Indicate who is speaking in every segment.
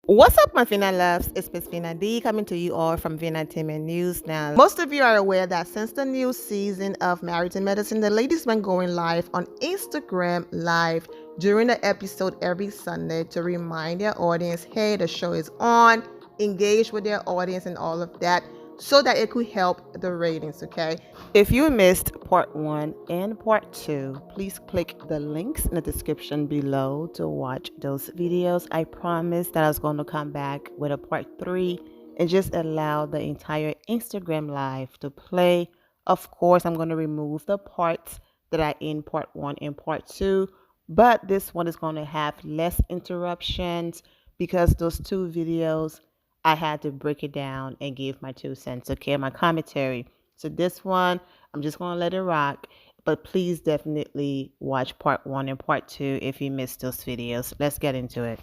Speaker 1: What's up, my Fina loves? It's Miss Fina D coming to you all from Vina Entertainment News. Now, most of you are aware that since the new season of Married to Medicine, the ladies been going live on Instagram Live during the episode every Sunday to remind their audience, hey, the show is on, engage with their audience and all of that, so that it could help the ratings, okay? If you missed part 1 and part 2, please click the links in the description below to watch those videos. I promised that I was going to come back with a part 3 and just allow the entire Instagram live to play. Of course, I'm going to remove the parts that are in part 1 and part 2, but this one is going to have less interruptions because those two videos I had to break it down and give my 2 cents, okay, my commentary. So this one, I'm just going to let it rock, but please definitely watch part 1 and part 2 if you missed those videos. Let's get into it.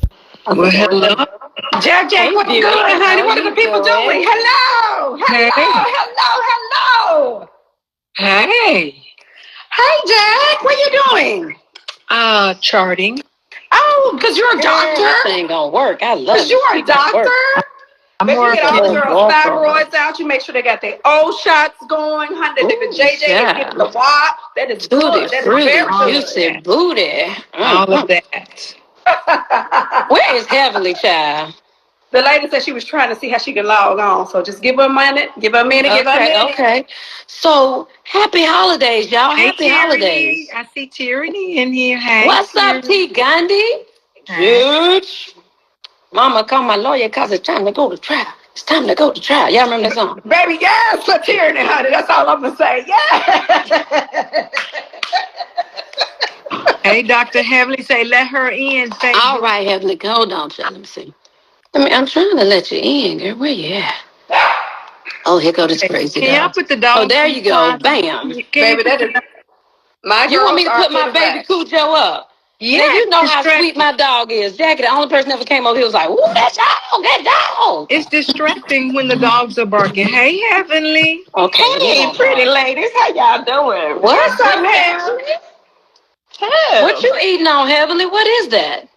Speaker 2: Well, hello. Jack, what's good, honey? What are the people doing? Hello. Hello.
Speaker 3: Hey.
Speaker 2: Hey, Jack, what you doing?
Speaker 3: Charting.
Speaker 2: Oh, because you're a doctor?
Speaker 4: This ain't gonna work. I love it.
Speaker 2: Because you are a doctor? Make sure you get all the girls' thyroids out. You make sure they got their O shots going, honey. The JJ is getting the WAP. That is good. That is very good.
Speaker 4: You said booty.
Speaker 3: All of that.
Speaker 4: Where is Heavenly, child?
Speaker 2: The lady said she was trying to see how she can log on. So just give her a minute. Give her a minute.
Speaker 4: Okay. So happy holidays, y'all.
Speaker 3: Hey,
Speaker 4: Happy holidays.
Speaker 3: I see Tyranny in here. Hey,
Speaker 4: What's up, T. Gandhi?
Speaker 2: Huge.
Speaker 4: Mama, call my lawyer because it's time to go to trial. It's time to go to trial. Y'all remember that song?
Speaker 2: Baby, yes, for tyranny, honey. That's all I'm going to say. Yeah.
Speaker 3: Hey, Dr. Heavenly, say let her in. Say,
Speaker 4: All right, Heavenly. Hold on, child. Let me see. I'm trying to let you in, girl. Where you at? Oh, here go this crazy
Speaker 3: can y'all
Speaker 4: dog.
Speaker 3: put the dog?
Speaker 4: Oh, there you go. Bam.
Speaker 2: Baby, that is my
Speaker 4: You want me to put my baby Cujo up?
Speaker 3: Yeah,
Speaker 4: Now, you know how sweet my dog is. Jackie, the only person that ever came over here was like, ooh, that dog.
Speaker 3: It's distracting when the dogs are barking. Hey, Heavenly.
Speaker 4: Okay.
Speaker 2: Hey, pretty ladies. How y'all doing?
Speaker 4: What's up,
Speaker 2: Heavenly?
Speaker 4: What you eating on, Heavenly? What is that?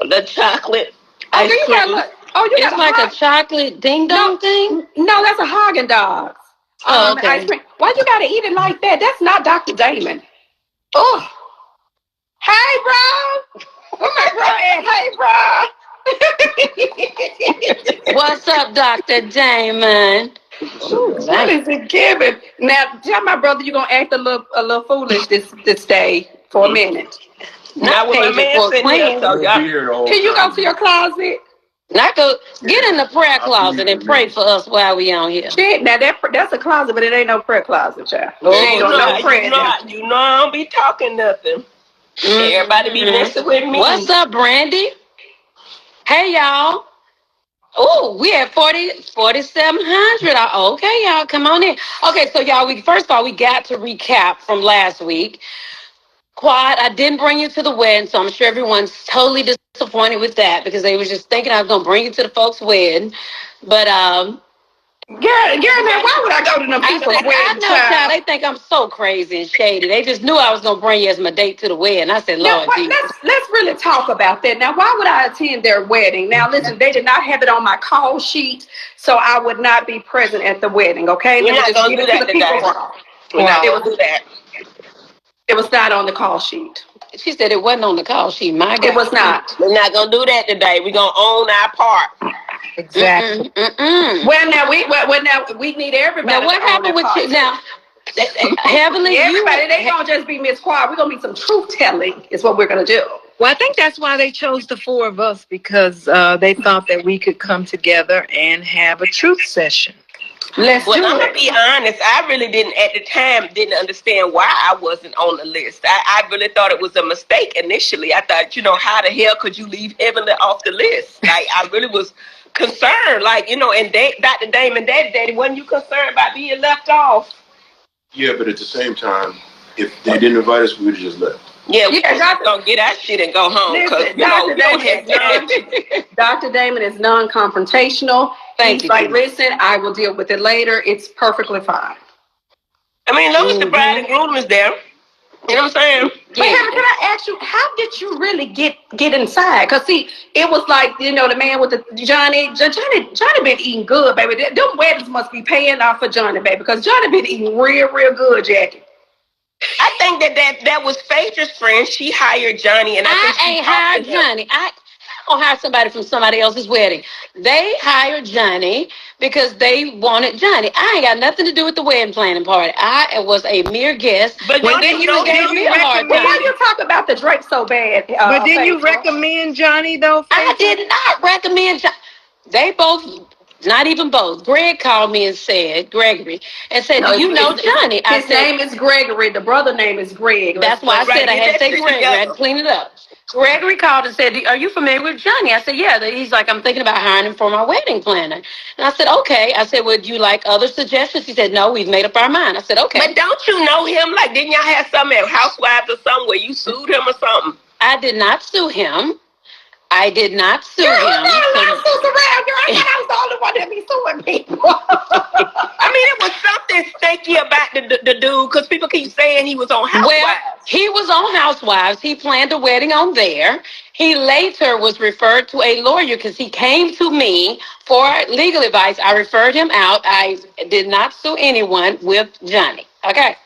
Speaker 2: The chocolate.
Speaker 4: It's like a chocolate ding-dong thing?
Speaker 2: No, that's a Haagen-Dazs.
Speaker 4: Okay.
Speaker 2: Ice cream. Why you gotta eat it like that? That's not Dr. Damon. Oh. Hey, bro. Where my bro at? Hey, bro.
Speaker 4: What's up, Dr. Damon?
Speaker 2: What is it giving? Now, tell my brother you're gonna act a little foolish this day for a minute.
Speaker 4: Not with my man sitting here, so y'all.
Speaker 2: Can you go to your closet?
Speaker 4: Not go get in the prayer closet and pray for us while we on here.
Speaker 2: Shit, now that's a closet, but it ain't no prayer closet, child.
Speaker 5: You know I don't be talking nothing. Everybody be messing with me.
Speaker 4: What's up, Brandy? Hey, y'all. Oh, we at 4,700. Okay, y'all, come on in. Okay, so y'all, first of all, we got to recap from last week. Quad, I didn't bring you to the wedding, so I'm sure everyone's totally disappointed with that because they was just thinking I was gonna bring you to the folks' wedding. But
Speaker 2: Girl, now why would I go to them people's wedding?
Speaker 4: I know, child. They think I'm so crazy and shady. They just knew I was gonna bring you as my date to the wedding. I said, Lord,
Speaker 2: let's really talk about that. Now, why would I attend their wedding? Now, listen, they did not have it on my call sheet, so I would not be present at the wedding. Okay,
Speaker 5: we're not gonna do that today. We're not gonna do that.
Speaker 2: It was not on the call sheet.
Speaker 4: She said it wasn't on the call sheet. My God.
Speaker 2: It was not.
Speaker 5: We're not gonna do that today. We're gonna own our part.
Speaker 3: Exactly.
Speaker 2: Well, now we need everybody.
Speaker 4: Now, what happened with you now? Heavenly,
Speaker 2: everybody, they gonna just be Miss Quad. We're gonna be some truth telling, is what we're gonna do.
Speaker 3: Well, I think that's why they chose the 4 of us because they thought that we could come together and have a truth session.
Speaker 5: I'm gonna be honest. I really didn't understand why I wasn't on the list. I really thought it was a mistake initially. I thought, how the hell could you leave Heavenly off the list? Like, I really was concerned. Like, and Dr. Damon, Daddy, wasn't you concerned about being left off?
Speaker 6: Yeah, but at the same time, if they didn't invite us, we would have just left.
Speaker 5: Yeah, we just gonna get our shit and go home.
Speaker 2: Dr. Damon is non-confrontational. He's like, listen, I will deal with it later. It's perfectly fine.
Speaker 5: I mean, as long as the bride and groom is there. You know what I'm saying?
Speaker 2: But Heaven, can I ask you, how did you really get inside? Because see, it was like, you know, the man with the Johnny been eating good, baby. Them weddings must be paying off for Johnny, baby, because Johnny been eating real good, Jackie.
Speaker 5: I think that was Phaedra's friend. She hired Johnny, and I
Speaker 4: ain't hired Johnny. I don't hire somebody from somebody else's wedding. They hired Johnny because they wanted Johnny. I ain't got nothing to do with the wedding planning party. I was a mere guest.
Speaker 5: But
Speaker 4: then you gave me a hard time.
Speaker 2: Why you talk about the Drake so bad?
Speaker 3: But didn't you recommend Johnny though?
Speaker 4: I did not recommend Johnny. They both. Not even both. Greg called me and said, Gregory, and said, do you know Johnny?
Speaker 2: His name is Gregory. The brother name is Greg.
Speaker 4: That's why I said I had to say Gregory. I had to clean it up. Gregory called and said, are you familiar with Johnny? I said, yeah. He's like, I'm thinking about hiring him for my wedding planner. And I said, okay. I said, would you like other suggestions? He said, no, we've made up our mind. I said, okay.
Speaker 5: But don't you know him? Like, didn't y'all have something at Housewives or something where you sued him or something?
Speaker 4: I did not sue him. I did not sue him.
Speaker 2: Girl, around, girl. I thought I was the only one that be suing people.
Speaker 5: I mean, it was something stinky about the dude, because people keep saying he was on Housewives.
Speaker 4: Well, he was on Housewives. He planned a wedding on there. He later was referred to a lawyer because he came to me for legal advice. I referred him out. I did not sue anyone with Johnny. Okay.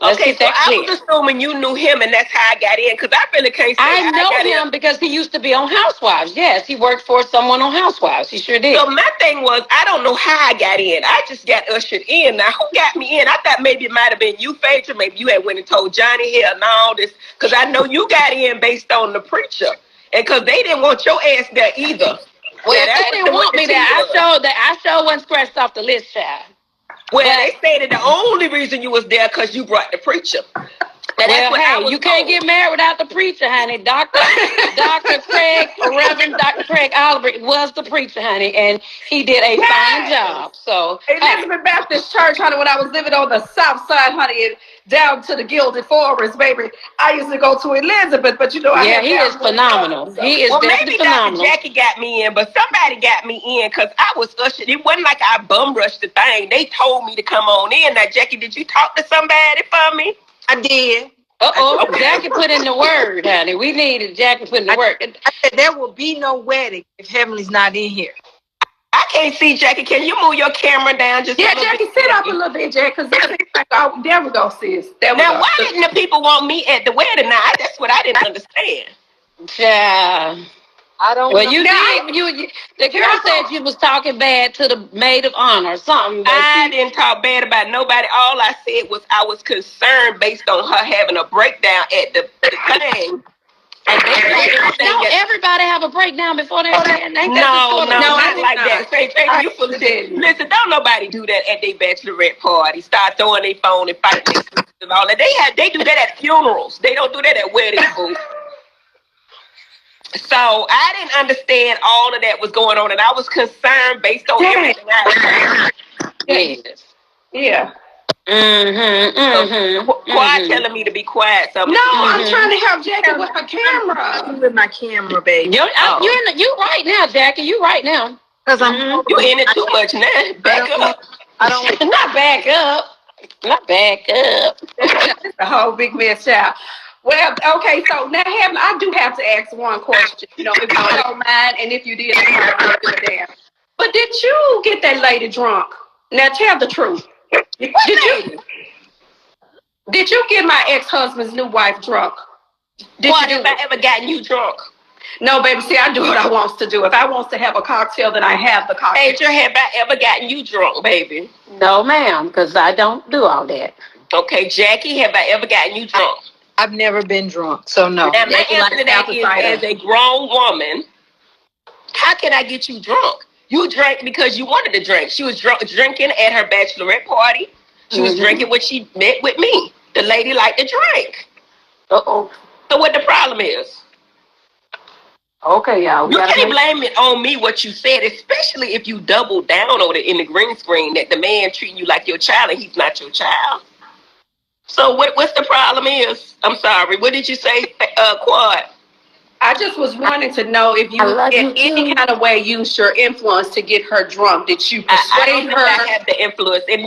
Speaker 5: Okay, so I was assuming you knew him, and that's how I got in, because I really can't say
Speaker 4: I know him because he used to be on Housewives. Yes, he worked for someone on Housewives. He sure did.
Speaker 5: So my thing was, I don't know how I got in. I just got ushered in. Now, who got me in? I thought maybe it might have been you, Phaedra. Maybe you had went and told Johnny here and all this, because I know you got in based on the preacher, and because they didn't want your ass there either.
Speaker 4: Well, they didn't want me there. I showed wasn't scratched off the list, child.
Speaker 5: Well, they say that the only reason you was there because you brought the preacher.
Speaker 4: Well, hey, you can't get married without the preacher, honey. Dr. Craig, Reverend Dr. Craig Oliver was the preacher, honey, and he did a fine job. So
Speaker 2: Elizabeth Baptist Church, honey, when I was living on the south side, honey, down to the Gilded Forest, baby, I used to go to Elizabeth, but you know,
Speaker 4: he is phenomenal. He is definitely phenomenal.
Speaker 5: Dr. Jackie got me in, but somebody got me in because I was ushered. It wasn't like I bum rushed the thing. They told me to come on in. Now, Jackie, did you talk to somebody for me?
Speaker 3: I did.
Speaker 4: Okay. Jackie put in the word, honey. We needed Jackie put in the word.
Speaker 3: I said there will be no wedding if Heavenly's not in here.
Speaker 5: I can't see Jackie. Can you move your camera down just a little
Speaker 2: Jackie,
Speaker 5: bit?
Speaker 2: sit up a little bit, Jackie, because there we go, sis.
Speaker 5: Now, why didn't the people want me at the wedding? Now, that's what I didn't understand.
Speaker 4: Yeah.
Speaker 3: I don't
Speaker 4: know.
Speaker 3: You
Speaker 4: did. The girl said you was talking bad to the maid of honor or something.
Speaker 5: I didn't talk bad about nobody. All I said was I was concerned based on her having a breakdown at the thing. And
Speaker 4: don't everybody have a breakdown before they stand?
Speaker 5: No, not like that. Say, you full of shit. Listen, don't nobody do that at their bachelorette party. Start throwing their phone and fighting and all that. They do that at funerals. They don't do that at weddings, boo. So I didn't understand all of that was going on, and I was concerned based on everything I
Speaker 4: Yes.
Speaker 2: Yeah.
Speaker 5: Quad telling me to be quiet. So
Speaker 2: I'm trying to help Jackie with her camera.
Speaker 3: With my camera, baby.
Speaker 4: You right now, Jackie. You right now.
Speaker 3: Because
Speaker 5: you in it too much now. Back up.
Speaker 3: I don't
Speaker 4: not back up. Not back up.
Speaker 2: It's a whole big mess, child. Well, okay, so now I do have to ask one question. You know, if you don't mind, and if you did, I don't give a damn. But did you get that lady drunk? Now tell the truth. Did you get my ex-husband's new wife drunk?
Speaker 5: Have I ever gotten you drunk?
Speaker 2: No, baby. See, I do what I want to do. If I want to have a cocktail, then I have the cocktail.
Speaker 5: Phaedra, have I ever gotten you drunk, baby?
Speaker 4: No, ma'am, because I don't do all that.
Speaker 5: Okay, Jackie, have I ever gotten you drunk?
Speaker 3: I've never been drunk, so no.
Speaker 5: Now, my answer to that is, as a grown woman, how can I get you drunk? You drank because you wanted to drink. She was drinking at her bachelorette party. She was drinking when she met with me. The lady liked to drink.
Speaker 4: Uh-oh.
Speaker 5: So what the problem is?
Speaker 4: Okay, y'all.
Speaker 5: You can't blame it on me what you said, especially if you double down on it in the green screen that the man treating you like your child and he's not your child. So what's the problem is? I'm sorry. What did you say, Quad?
Speaker 2: I just was wanting to know if you in any kind of way used your influence to get her drunk. Did you persuade her?
Speaker 5: I have the influence, and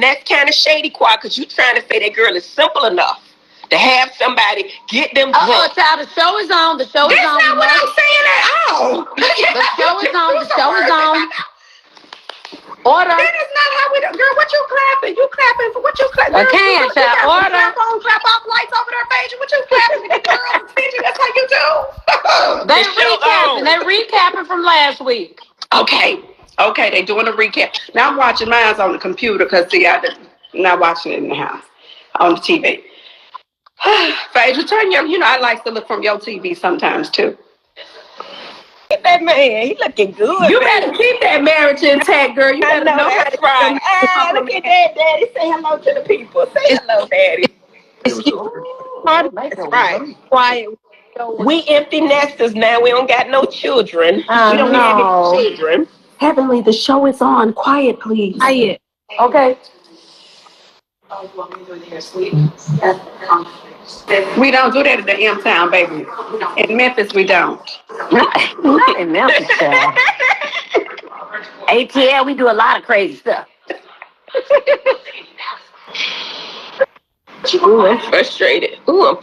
Speaker 5: that's kind of shady, Quad, because you're trying to say that girl is simple enough to have somebody get them drunk.
Speaker 4: Child, the show is on. The show is
Speaker 2: That's
Speaker 4: on.
Speaker 2: not what I'm saying at all.
Speaker 4: The show is on. The show is on. Order.
Speaker 2: That is not how we do. Girl, what you clapping? You clapping for what you clapping?
Speaker 4: I can't, child. Order.
Speaker 2: Clap on, clap off lights over their page. What you clapping for the girls' attention? That's how you do.
Speaker 4: They're recapping from last week.
Speaker 2: Okay, they doing a recap. Now I'm watching mine on the computer because see, I'm not watching it in the house on the TV. Phaedra, turn your. You know, I like to look from your TV sometimes too.
Speaker 5: Look at that man. He looking good.
Speaker 2: You better keep that marriage intact, girl. You better know how to
Speaker 5: right. Look at that, Daddy. Say hello to the people. Say hello, Daddy. That's right. Quiet. We empty nesters now. We don't got no children. We don't have any children.
Speaker 2: Heavenly, the show is on. Quiet, please.
Speaker 3: Quiet.
Speaker 4: Okay.
Speaker 2: We don't do that at the M-Town, baby. In Memphis, we don't.
Speaker 4: Not in Memphis, child. ATL, we do a lot of crazy stuff.
Speaker 5: Ooh, I'm frustrated.
Speaker 2: Oh,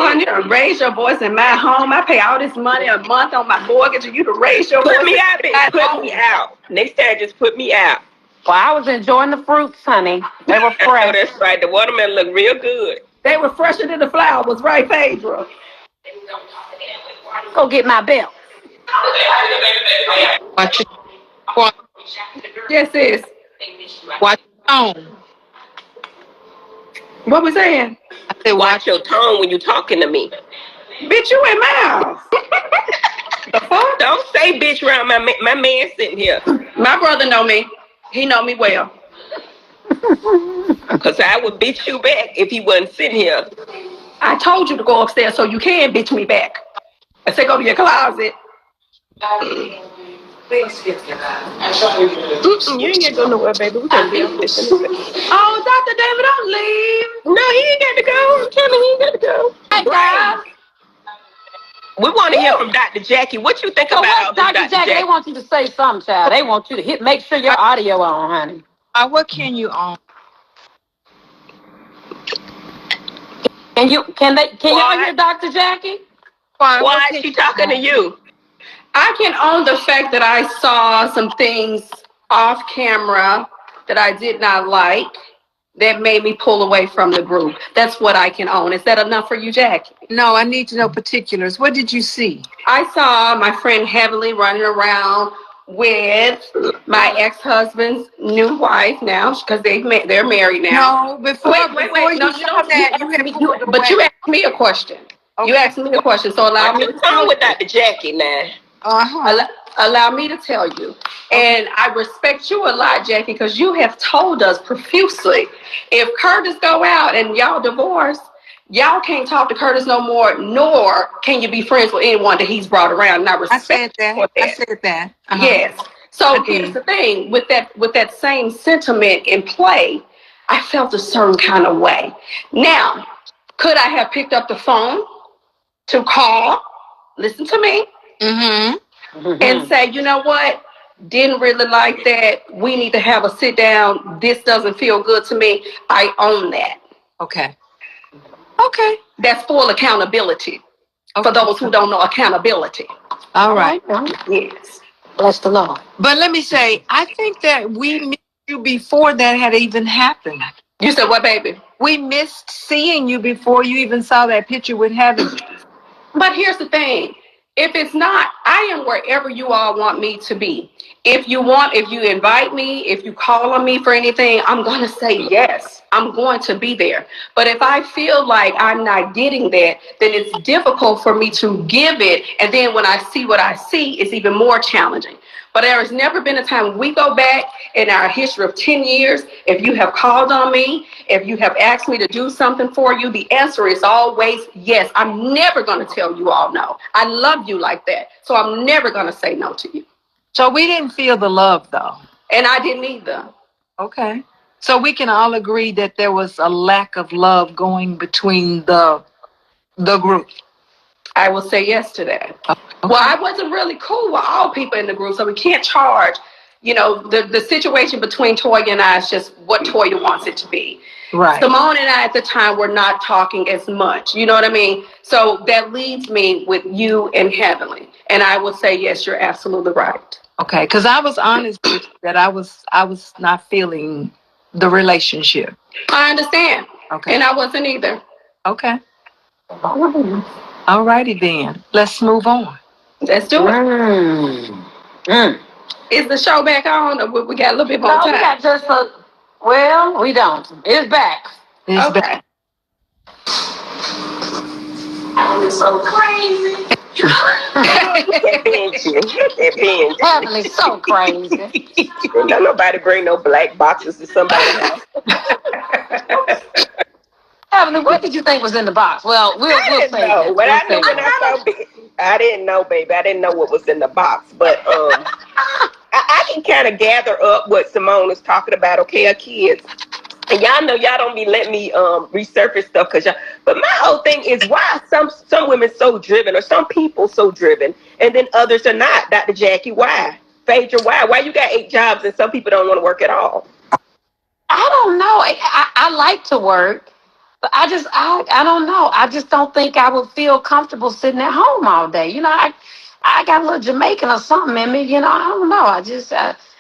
Speaker 2: honey, raise your voice in my home. I pay all this money a month on my mortgage, and you to raise your voice.
Speaker 5: Put me out, bitch. Put me out. Next time, just put me out.
Speaker 4: Well, I was enjoying the fruits, honey. They were fresh.
Speaker 5: Oh, that's right. The watermelon looked real good.
Speaker 2: They were fresher than the flowers, right, Phaedra?
Speaker 4: Go get my belt.
Speaker 3: Watch it.
Speaker 2: Yes, sis.
Speaker 3: Watch your tone.
Speaker 2: What we saying?
Speaker 3: I said,
Speaker 5: Watch your tone when you're talking to me.
Speaker 2: Bitch, you in my house. The fuck?
Speaker 5: Don't say bitch around my man sitting here.
Speaker 2: My brother know me. He know me well.
Speaker 5: Because I would bitch you back if he wasn't sitting here.
Speaker 2: I told you to go upstairs so you can bitch me back. I said go to your closet.
Speaker 5: You ain't got to go nowhere, baby. We're going to be on this.
Speaker 2: Oh, Dr. David, don't leave.
Speaker 5: No, he ain't got to go. I'm telling you, he ain't got to go.
Speaker 4: Hey, guys.
Speaker 5: We want to hear from Dr. Jackie. What you think about all this,
Speaker 4: Dr. Jackie, they want you to say something, child. They want you to make sure your audio on, honey.
Speaker 3: what can you own?
Speaker 4: Can y'all hear Dr. Jackie?
Speaker 5: Why is she talking to you?
Speaker 2: I can own the fact that I saw some things off camera that I did not like that made me pull away from the group. That's what I can own. Is that enough for you, Jackie?
Speaker 3: No, I need to know particulars. What did you see?
Speaker 2: I saw my friend Heavenly running around with my ex-husband's new wife now because they're married now.
Speaker 3: No, before
Speaker 2: Wait.
Speaker 3: No, you had
Speaker 2: But you asked me a question.
Speaker 3: Okay.
Speaker 2: You asked me a question, so allow me to
Speaker 5: talk with Dr. Jackie now.
Speaker 2: Allow me to tell you. And I respect you a lot, Jackie, because you have told us profusely, if Curtis go out and y'all divorce, y'all can't talk to Curtis no more, nor can you be friends with anyone that he's brought around. And I respect that.
Speaker 3: I said that.
Speaker 2: Yes. So here's the thing, with that same sentiment in play, I felt a certain kind of way. Now, could I have picked up the phone to call, listen to me, and say, you know what? Didn't really like that. We need to have a sit down. This doesn't feel good to me. I own that.
Speaker 3: Okay.
Speaker 2: That's full accountability for those who don't know accountability.
Speaker 3: All right.
Speaker 2: Yes.
Speaker 4: Bless the Lord.
Speaker 3: But let me say, I think that we missed you before that had even happened.
Speaker 2: You said what, baby?
Speaker 3: We missed seeing you before you even saw that picture with Heaven.
Speaker 2: But here's the thing. If it's not, I am wherever you all want me to be. If you invite me, if you call on me for anything, I'm going to say yes. I'm going to be there. But if I feel like I'm not getting that, then it's difficult for me to give it. And then when I see what I see, it's even more challenging. But there has never been a time when we go back in our history of 10 years, if you have called on me, if you have asked me to do something for you, the answer is always yes. I'm never going to tell you all no. I love you like that. So I'm never going to say no to you.
Speaker 3: So we didn't feel the love, though.
Speaker 2: And I didn't either.
Speaker 3: Okay. So we can all agree that there was a lack of love going between the group.
Speaker 2: I will say yes to that.
Speaker 3: Okay.
Speaker 2: Well, I wasn't really cool with all people in the group, so we can't charge. You know, the situation between Toya and I is just what Toya wants it to be.
Speaker 3: Right.
Speaker 2: Simone and I at the time were not talking as much. You know what I mean? So that leads me with you and Heavenly. And I would say, yes, you're absolutely right.
Speaker 3: Okay, because I was honest with you that I was not feeling the relationship.
Speaker 2: I understand.
Speaker 3: Okay.
Speaker 2: And I wasn't either.
Speaker 3: Okay. All righty then. Let's move on.
Speaker 2: Let's do it. Is the show back on, or we got a little bit more time?
Speaker 4: We got just a. Well, we don't. It's back.
Speaker 3: It's
Speaker 2: Okay.
Speaker 3: back.
Speaker 4: It's so crazy.
Speaker 5: That Benji.
Speaker 4: Heavenly, so crazy.
Speaker 5: Ain't got nobody bring no black boxes to somebody's house.
Speaker 4: Heavenly, what did you think was in the box? Well, we'll say that.
Speaker 5: What I knew when I saw it, I didn't know, baby. I didn't know what was in the box. But I can kind of gather up what Simone was talking about. Okay, her kids. And y'all know y'all don't be letting me resurface stuff but my whole thing is why some women so driven or some people so driven and then others are not. Dr. Jackie, why? Phaedra, why you got 8 jobs and some people don't want to work at all?
Speaker 4: I don't know. I like to work, but I don't know. I just don't think I would feel comfortable sitting at home all day. You know, I got a little Jamaican or something in me. You know, I don't know.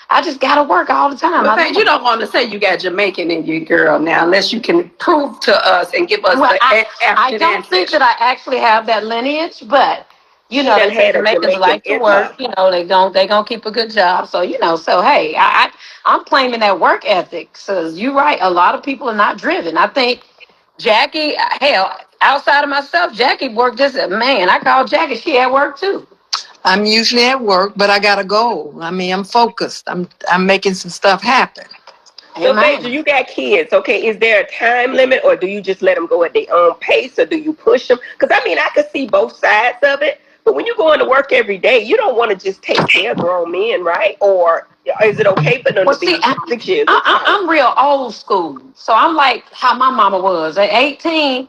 Speaker 4: I just got to work all the time.
Speaker 2: But you don't want to say you got Jamaican in you, girl, now, unless you can prove to us and give us
Speaker 4: I don't think that I actually have that lineage, but you know, they say Jamaicans like to work. You know, they gonna keep a good job. So you know, so hey, I'm claiming that work ethic. So you're right. A lot of people are not driven. I think Jackie, hell, outside of myself, Jackie worked just man. I call Jackie. She at work too.
Speaker 3: I'm usually at work, but I got a goal. I mean, I'm focused. I'm making some stuff happen.
Speaker 5: So, Phaedra, you got kids, okay? Is there a time limit, or do you just let them go at their own pace, or do you push them? Because, I mean, I could see both sides of it, but when you're going to work every day, you don't want to just take care of grown men, right? Or is it okay for them to be 6 years old?
Speaker 4: I'm real old school, so I'm like how my mama was. At 18,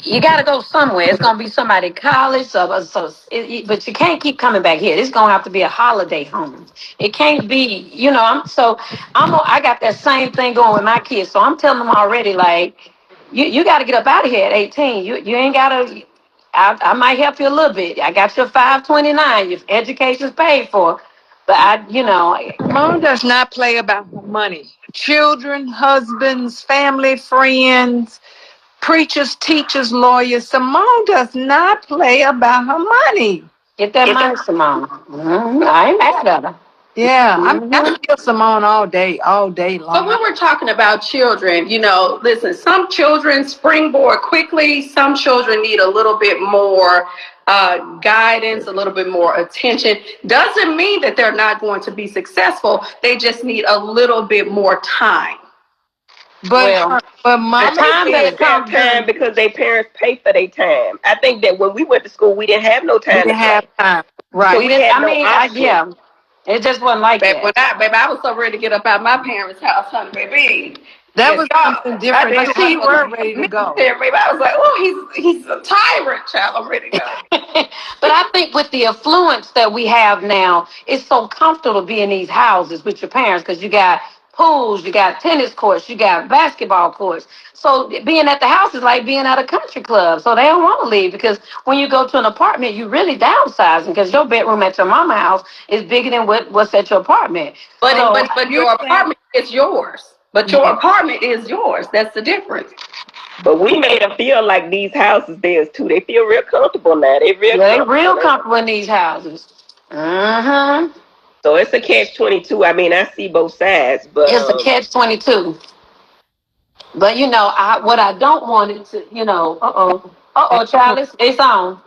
Speaker 4: you got to go somewhere. It's going to be somebody college, but you can't keep coming back here. It's going to have to be a holiday home. It can't be, you know, I got that same thing going with my kids. So I'm telling them already, like, you got to get up out of here at 18. You ain't got to, I might help you a little bit. I got your 529. Your education's paid for. But
Speaker 3: Mom does not play about money. Children, husbands, family, friends, preachers, teachers, lawyers. Simone does not play about her money.
Speaker 4: Get that money, Simone. I ain't mad at her.
Speaker 3: Yeah, I feel Simone all day long.
Speaker 2: But when we're talking about children, you know, listen, some children springboard quickly. Some children need a little bit more guidance, a little bit more attention. Doesn't mean that they're not going to be successful. They just need a little bit more time.
Speaker 3: But mom,
Speaker 5: time because their parents pay for their time. I think that when we went to school, we didn't have no time.
Speaker 3: We didn't have time, right?
Speaker 5: So we had no option.
Speaker 4: It just wasn't like that.
Speaker 2: Baby, I was so ready to get up out of my parents' house, honey, baby.
Speaker 3: That was something different. But she were ready to go.
Speaker 2: Baby, I was like, oh, he's a tyrant, child. I'm ready to go.
Speaker 4: But I think with the affluence that we have now, it's so comfortable to be in these houses with your parents because you got pools, you got tennis courts, you got basketball courts. So being at the house is like being at a country club. So they don't want to leave because when you go to an apartment, you really downsizing because your bedroom at your mama's house is bigger than what's at your apartment.
Speaker 2: But your apartment is yours. But your apartment is yours. That's the difference.
Speaker 5: But we made them feel like these houses theirs too. They feel real comfortable now. They're real
Speaker 4: comfortable in these houses.
Speaker 5: So it's a catch-22. I mean, I see both sides, but
Speaker 4: it's a catch-22. But you know, what I don't want it to, you know, child, it's on.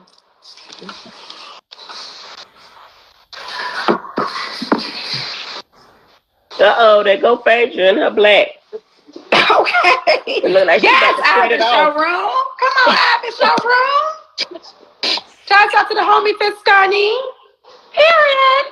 Speaker 5: There go Phaedra and her black.
Speaker 2: Okay.
Speaker 5: Look like
Speaker 2: yes, Ivy Showroom. Come on, Ivy Showroom. Shout out to the homie Fiscarni. Period.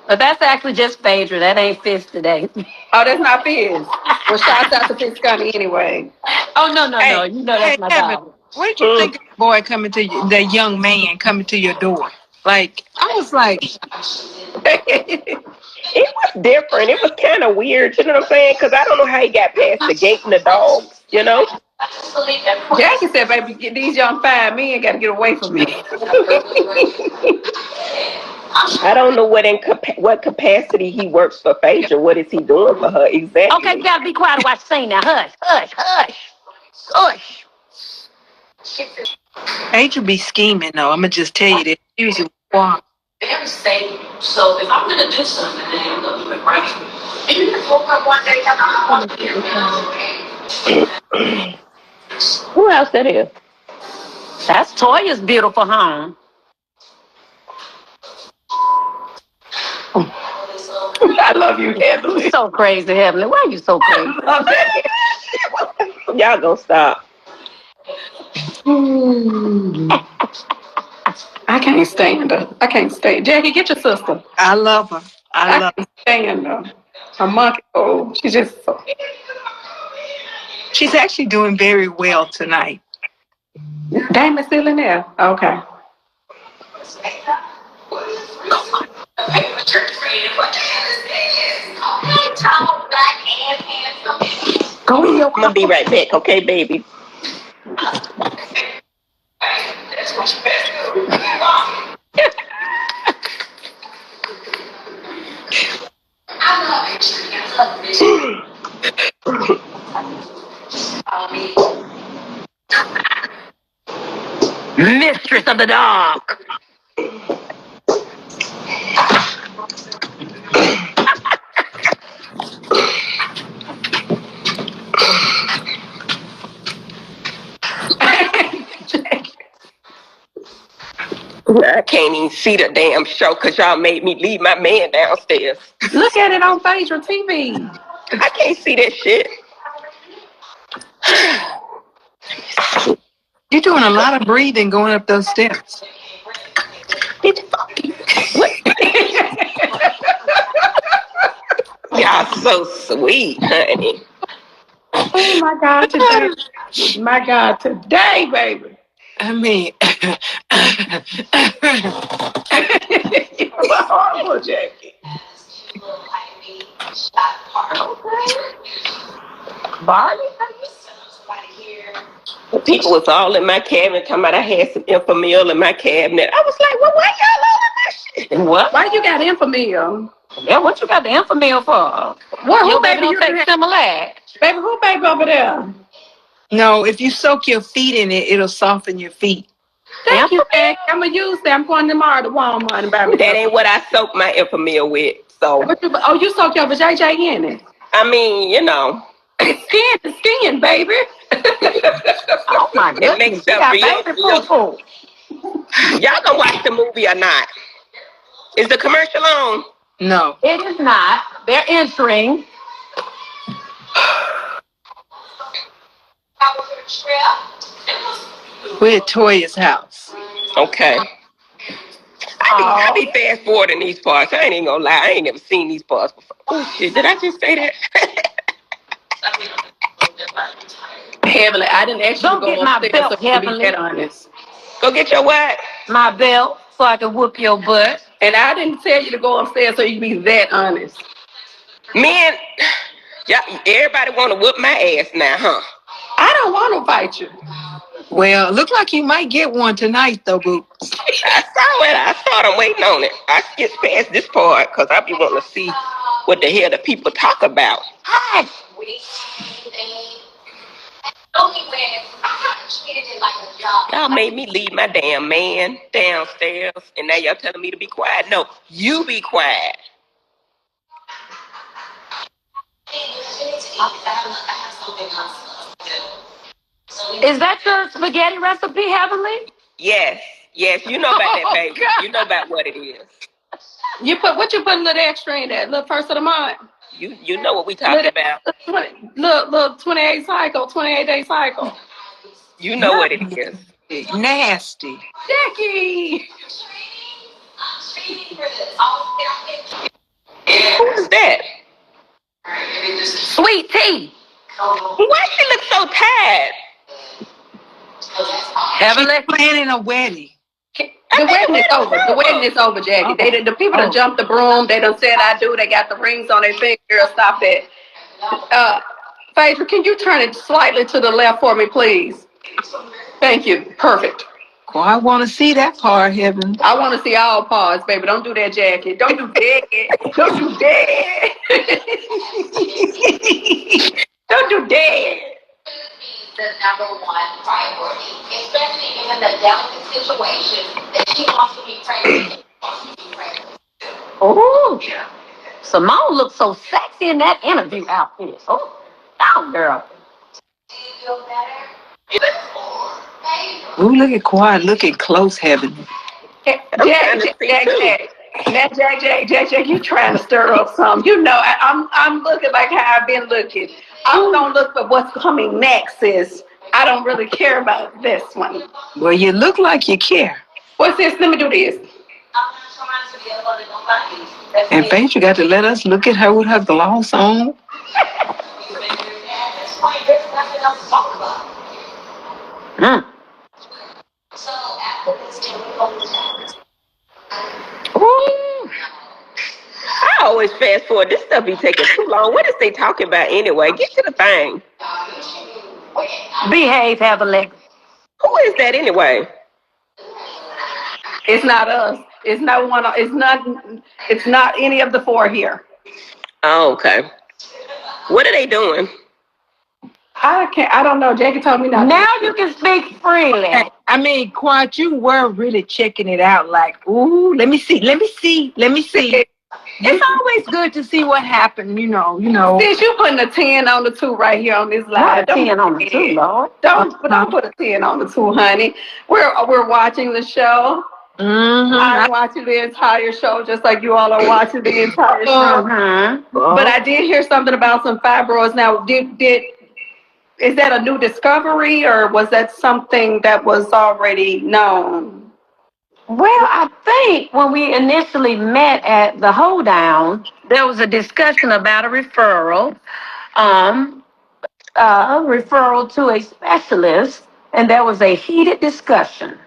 Speaker 4: But that's actually just Phaedra. That ain't Fizz today.
Speaker 2: Oh, that's not Fizz. Well, shout out to Fiscarni anyway.
Speaker 4: Oh, no. You know that's my dog.
Speaker 3: What did you think of the boy coming to you, the young man coming to your door? Like, I was like,
Speaker 5: It was different. It was kind of weird. You know what I'm saying? Because I don't know how he got past the gate and the dogs. You know.
Speaker 2: Jackie said, "Baby, get these young fine men got to get away from me."
Speaker 5: I don't know what capacity he works for Phaedra. What is he doing for her exactly?
Speaker 4: Okay, you gotta be quiet and watch the scene now. Hush, hush, hush, hush.
Speaker 3: Phaedra be scheming though. I'm gonna just tell you that. Usually, wow.
Speaker 4: Very safe. So if I'm gonna do something, then I'm gonna do it right. And you just woke up one day,
Speaker 5: Who else that is?
Speaker 4: that's Toya's beautiful home.
Speaker 5: I love you, Heavenly.
Speaker 4: You're so crazy, Heavenly. Why are you so crazy?
Speaker 5: Y'all gonna stop.
Speaker 2: I can't stand her. I can't stand. Jackie, get your sister.
Speaker 3: I love her.
Speaker 2: I can't stand her. A monkey. Oh, she's just so.
Speaker 3: She's actually doing very well tonight.
Speaker 2: Damon's still in there. Okay. Go in your
Speaker 5: I'm gonna be right back, okay, baby?
Speaker 4: Mistress of the dark.
Speaker 5: I can't even see the damn show because y'all made me leave my man downstairs.
Speaker 2: Look at it on Phaedra TV.
Speaker 5: I can't see that shit.
Speaker 3: You're doing a lot of breathing going up those steps.
Speaker 5: What? Y'all so sweet, honey.
Speaker 2: Oh my God, today. My God, today, baby.
Speaker 3: I mean,
Speaker 2: You're horrible, Jackie.
Speaker 4: Barley?
Speaker 5: People was all in my cabinet talking about I had some Infamil in my cabinet. I was like, well, why y'all all in my shit?
Speaker 4: What?
Speaker 2: Why you got Infamil?
Speaker 4: Yeah, what you got the Infamil for?
Speaker 2: What?
Speaker 4: Your
Speaker 2: Who
Speaker 4: baby
Speaker 2: baby
Speaker 4: don't
Speaker 2: you
Speaker 4: take
Speaker 2: have?
Speaker 4: Similac.
Speaker 2: Baby, who baby over there?
Speaker 3: no, if you soak your feet in it, it'll soften your feet.
Speaker 2: Thank you, Jackie. I'm gonna use that. I'm going tomorrow to Walmart and buy me.
Speaker 5: That ain't what I soak my Infamil with. So,
Speaker 2: You soak your JJ in it.
Speaker 5: I mean, you know.
Speaker 2: Skin, baby.
Speaker 4: Oh my goodness.
Speaker 5: It makes
Speaker 4: You
Speaker 5: stuff
Speaker 4: got
Speaker 5: real.
Speaker 4: baby poo-poo.
Speaker 5: Y'all gonna watch the movie or not? Is the commercial on?
Speaker 3: No.
Speaker 4: It is not. They're entering.
Speaker 3: We're at Toya's house.
Speaker 5: Okay. I be fast forwarding these parts. I ain't even gonna lie. I ain't never seen these parts before. Oh shit, did I just say that?
Speaker 2: Heavenly, I didn't actually
Speaker 4: Don't
Speaker 2: go
Speaker 4: get my
Speaker 2: upstairs,
Speaker 4: belt,
Speaker 2: so to be
Speaker 4: Heavenly.
Speaker 2: that honest.
Speaker 5: Go get your what?
Speaker 4: My belt, so I can whoop your butt.
Speaker 2: And I didn't tell you to go upstairs so you can be that honest.
Speaker 5: Man, yeah, everybody wanna whoop my ass now, huh?
Speaker 2: I don't want to fight you.
Speaker 3: Well, look like you might get one tonight, though, boo.
Speaker 5: I saw it. I thought I'm waiting on it. I skipped past this part because I be wanting to see what the hell the people talk about.
Speaker 4: Hi.
Speaker 5: Y'all made me leave my damn man downstairs, and now y'all telling me to be quiet. No, you be quiet.
Speaker 4: Is that your spaghetti recipe, Heavenly?
Speaker 5: Yes, you know about that, baby.
Speaker 2: God.
Speaker 5: You know about what it is.
Speaker 2: You put a little extra in that, little first of the month.
Speaker 5: You know what we talking about.
Speaker 2: Little 28-day cycle.
Speaker 5: You know what it is.
Speaker 3: Nasty.
Speaker 2: Jackie.
Speaker 5: Who's that?
Speaker 4: Sweet tea.
Speaker 5: Why she look so tired?
Speaker 4: Heavenly.
Speaker 3: Planning a wedding.
Speaker 2: The wedding is over. The wedding is over, Jackie. They the people that jumped the broom. They done said I do. They got the rings on their finger. Girl, stop that. Phaedra, can you turn it slightly to the left for me, please? Thank you. Perfect.
Speaker 3: Well, I want to see that part, Heaven.
Speaker 2: I want to see all parts, baby. Don't do that, Jackie. Don't do that. Don't do that. Don't do that.
Speaker 7: The number one priority, especially in the delicate situation that she wants to be pregnant.
Speaker 4: Oh, Simone looks so sexy in that interview outfit. Oh, down, girl.
Speaker 7: Do you feel better?
Speaker 3: Ooh, look at Quad. Look at close, Heaven.
Speaker 2: Jack, you trying to stir up some. You know, I'm looking like how I've been looking. I'm going to look for what's coming next, sis. I don't really care about this one.
Speaker 3: Well, you look like you care.
Speaker 2: What's this? Let me do this.
Speaker 3: And Phaedra got to let us look at her with her gloss on.
Speaker 7: So after this,
Speaker 5: Ooh. I always fast forward. This stuff be taking too long. What is they talking about anyway? Get to the thing.
Speaker 4: Behave, Heavenly.
Speaker 5: Who is that anyway?
Speaker 2: It's not us. It's not one. It's not any of the four here.
Speaker 5: Oh, okay. What are they doing?
Speaker 2: I don't know. Jackie told me not.
Speaker 4: Now you can speak freely.
Speaker 3: I mean, Quad, you were really checking it out like, ooh, let me see. It's always good to see what happened, you know.
Speaker 2: Since you putting a 10 on the 2 right here on this
Speaker 4: Not
Speaker 2: live.
Speaker 4: a 10 on the 2, Lord.
Speaker 2: Don't put a 10 on the 2, honey. We're watching the show.
Speaker 3: Mm-hmm.
Speaker 2: I'm watching the entire show just like you all are watching the entire show. But I did hear something about some fibroids. Now, is that a new discovery or was that something that was already known?
Speaker 4: Well, I think when we initially met at the hoedown, there was a discussion about a referral to a specialist, and there was a heated discussion.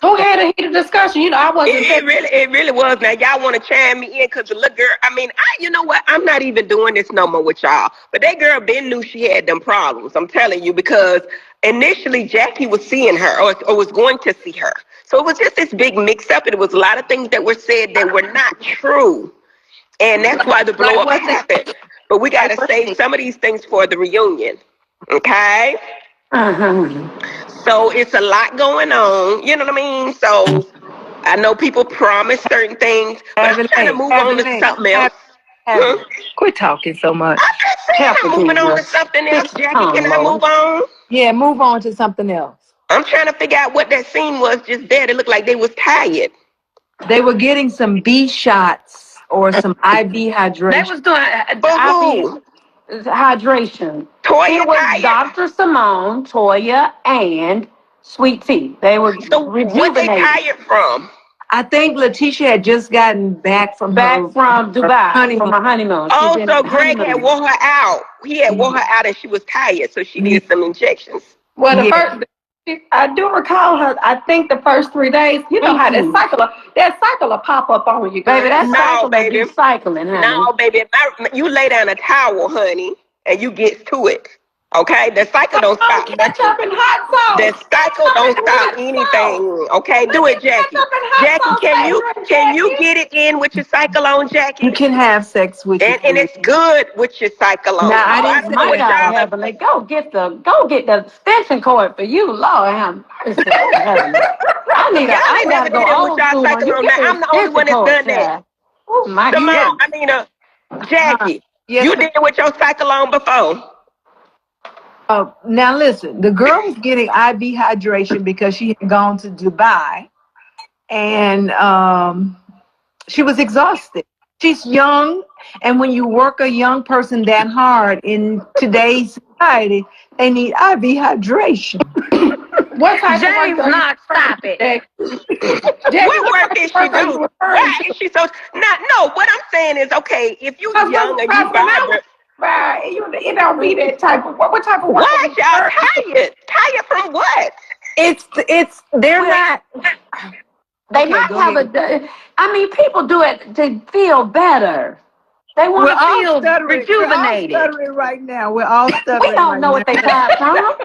Speaker 2: Who had a heated discussion? You know, I wasn't.
Speaker 5: It really was. Now y'all want to chime me in because the little girl. I mean, you know what? I'm not even doing this no more with y'all. But that girl Ben knew she had them problems. I'm telling you, because initially Jackie was seeing her or was going to see her. So it was just this big mix up, and it was a lot of things that were said that were not true, and that's why the blow up happened. But we got to save some of these things for the reunion, okay? So it's a lot going on, you know what I mean? So I know people promise certain things, but I'm trying to move on to something else.
Speaker 3: Quit talking so much.
Speaker 5: I'm moving on to something else, Jackie. Can I move on?
Speaker 3: Yeah, move on to something else.
Speaker 5: I'm trying to figure out what that scene was just there. It looked like they was tired.
Speaker 3: They were getting some B shots or some IV hydration.
Speaker 4: They was doing IV hydration.
Speaker 5: Toya
Speaker 4: it was
Speaker 5: tired.
Speaker 4: Dr. Simone, Toya, and Sweet Tea. They were rejuvenated.
Speaker 5: What they tired from?
Speaker 3: I think Letitia had just gotten back from
Speaker 4: Dubai from her honeymoon.
Speaker 5: Oh, so Greg had wore her out. He had wore her out and she was tired, so she needed some injections.
Speaker 2: Well, I do recall her. I think the first 3 days, you know how that cycle will pop up on you,
Speaker 4: baby. That cycle will be cycling, honey.
Speaker 5: No, baby. You lay down a towel, honey, and you get to it. Okay, the cycle don't stop.
Speaker 2: Ketchup and hot sauce.
Speaker 5: The cycle don't stop anything. Okay, do it, Jackie. Jackie, can you get it in with your cycle on, Jackie?
Speaker 3: You can have sex with
Speaker 5: and it's good with your cycle on.
Speaker 3: Now, I didn't
Speaker 4: know what y'all Heavenly. Go get the extension cord for you, Lord have mercy. I gotta go old school.
Speaker 5: I'm the only one that's done that.
Speaker 4: Oh my God.
Speaker 5: Jackie, you did it with your cycle on before.
Speaker 3: Now listen, the girl was getting IV hydration because she had gone to Dubai, and she was exhausted. She's young, and when you work a young person that hard in today's society, they need IV hydration.
Speaker 2: What type
Speaker 4: James,
Speaker 2: of work?
Speaker 4: Not stop it.
Speaker 5: What work did she do? Why is she so? No. What I'm saying is, okay, if you're young and you vibrant.
Speaker 2: Right, it don't be that type of what type of work?
Speaker 5: Why y'all tired? Tired from what?
Speaker 3: They're not.
Speaker 4: They
Speaker 3: Okay,
Speaker 4: might
Speaker 3: go
Speaker 4: have
Speaker 3: ahead.
Speaker 4: I mean, people do it to feel better. They want
Speaker 3: We're
Speaker 4: to
Speaker 3: all
Speaker 4: feel
Speaker 3: stuttering. We're all
Speaker 4: rejuvenated.
Speaker 3: stuttering right now. We're all
Speaker 4: We
Speaker 3: stuttering
Speaker 4: don't
Speaker 3: right
Speaker 4: know
Speaker 3: now.
Speaker 4: what they got from.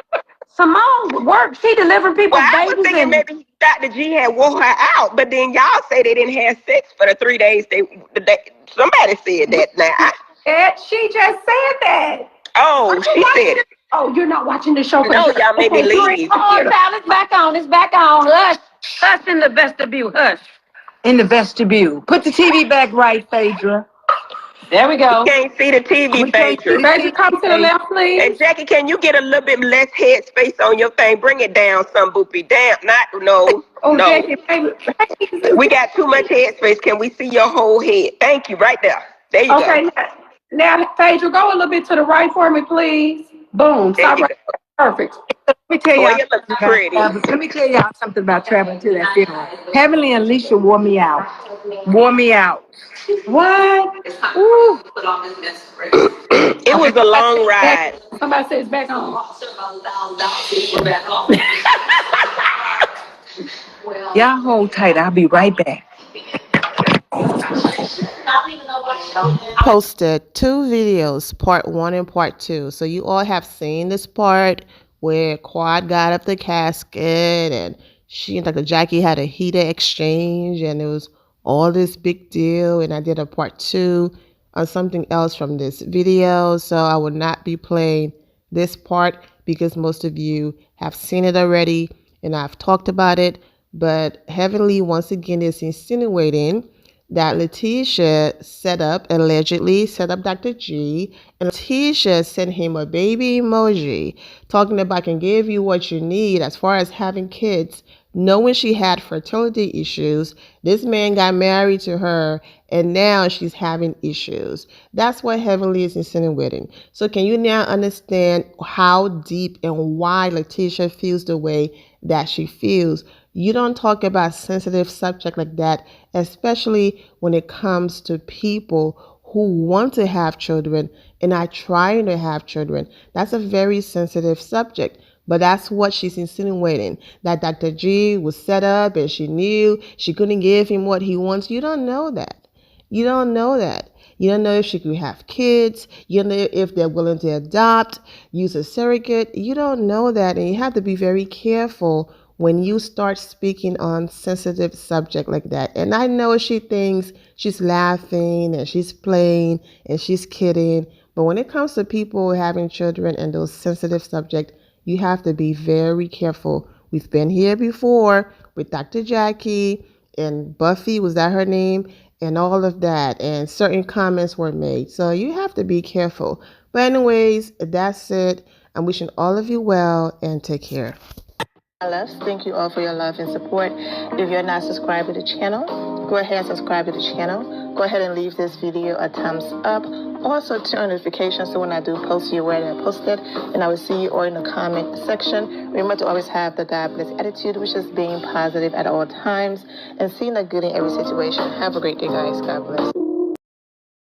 Speaker 4: Simone worked. She delivered
Speaker 5: Well,
Speaker 4: people's
Speaker 5: I was
Speaker 4: babies
Speaker 5: thinking
Speaker 4: and
Speaker 5: maybe Dr. G had wore her out, but then y'all say they didn't have sex for the 3 days. Somebody said that. Now,
Speaker 2: She just said that.
Speaker 5: she said it.
Speaker 2: Oh, you're not watching the show,
Speaker 5: No,
Speaker 2: Phaedra.
Speaker 5: y'all made me
Speaker 2: Okay,
Speaker 5: leave.
Speaker 4: come on, child, it's back on. It's back on. Hush. Hush in the vestibule. Hush.
Speaker 3: In the vestibule. Put the TV back right, Phaedra.
Speaker 4: There we
Speaker 5: We
Speaker 4: go.
Speaker 5: can't see the TV,
Speaker 3: We can't see
Speaker 5: Phaedra.
Speaker 3: the
Speaker 2: Phaedra,
Speaker 3: TV,
Speaker 2: come to the
Speaker 3: Phaedra.
Speaker 2: left, please.
Speaker 5: And Jackie, can you get a little bit less headspace on your thing? Bring it down some, Boopy. Damn, no.
Speaker 2: Jackie, baby.
Speaker 5: We got too much headspace. Can we see your whole head? Thank you, right there. There you go.
Speaker 2: Okay, now, Phaedra, go a little bit to the right for me, please. Boom.
Speaker 5: There
Speaker 2: Stop
Speaker 5: you
Speaker 2: right
Speaker 5: go.
Speaker 2: there. Perfect.
Speaker 3: Let me tell
Speaker 5: Boy,
Speaker 3: y'all
Speaker 5: you look
Speaker 3: something about
Speaker 5: pretty.
Speaker 3: traveling. Let me tell y'all something about traveling to that funeral. Heavenly and Alicia wore me out. Wore me out.
Speaker 2: What?
Speaker 3: Ooh.
Speaker 5: It was a long ride.
Speaker 2: Somebody says back on.
Speaker 3: Y'all hold tight. I'll be right back.
Speaker 1: Posted 2 videos, part 1 and part 2. So you all have seen this part where Quad got up the casket and she and Dr. Jackie had a heated exchange and it was all this big deal. And I did a part 2 on something else from this video. So I will not be playing this part because most of you have seen it already and I've talked about it. But Heavenly once again is insinuating that Letitia allegedly set up Dr. G, and Letitia sent him a baby emoji talking about can give you what you need as far as having kids, knowing she had fertility issues. This man got married to her, and now she's having issues. That's what Heavenly is insinuating. So can you now understand how deep and why Letitia feels the way that she feels? You don't talk about sensitive subject like that, especially when it comes to people who want to have children and are trying to have children. That's a very sensitive subject. But that's what she's insinuating, that Dr. G was set up and she knew she couldn't give him what he wants. You don't know that. You don't know that. You don't know if she could have kids. You don't know if they're willing to adopt, use a surrogate. You don't know that. And you have to be very careful when you start speaking on sensitive subject like that. And I know she thinks she's laughing and she's playing and she's kidding. But when it comes to people having children and those sensitive subjects, you have to be very careful. We've been here before with Dr. Jackie and Buffy, was that her name? And all of that. And certain comments were made. So you have to be careful. But anyways, that's it. I'm wishing all of you well and take care. Thank you all for your love and support. If you're not subscribed to the channel, go ahead and subscribe to the channel. Go ahead and leave this video a thumbs up. Also turn on notifications so when I do post, you're aware that I posted. And I will see you all in the comment section. Remember to always have the God bless attitude, which is being positive at all times and seeing the good in every situation. Have a great day, guys. God bless.